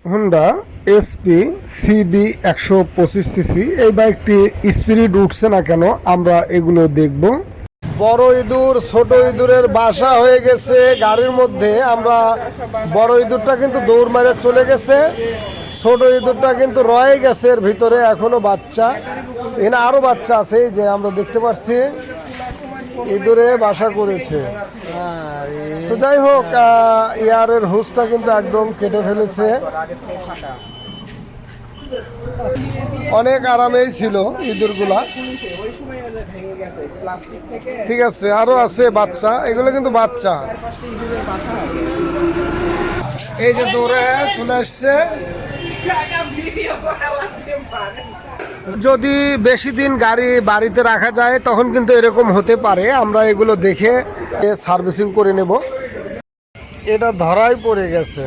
Honda SP CB 125 CC. এই বাইকটি spirit উঠছে না কেন, আমরা এগুলো দেখব। বড় ইঁদুর ছোট ইঁদুরের বাসা হয়ে গেছে গাড়ির মধ্যে। আমরা বড় ইঁদুরটা কিন্তু দৌড় মেরে চলে গেছে, ছোট ইঁদুরটা কিন্তু রয়ে গেছে এর ভিতরে, এখনো বাচ্চা। এখানে আরো বাচ্চা আছে, এই যে আমরা দেখতে পাচ্ছি ইঁদুরে বাসা করেছে। তো যাই হোক, ইয়ারের হুসটা কিন্তু একদম কেটে ফেলেছে। অনেক আরামেই ছিল ইঁদুরগুলা। ঠিক আছে, আরো আছে বাচ্চা, এগুলো কিন্তু বাচ্চা। এই যে দৌড়ে চলে আসছে। যদি বেশি দিন গাড়ি বাড়িতে রাখা যায় তখন কিন্তু এরকম হতে পারে। আমরা এগুলো দেখে সার্ভিসিং করে নেব। এটা ধরাই পড়ে গেছে।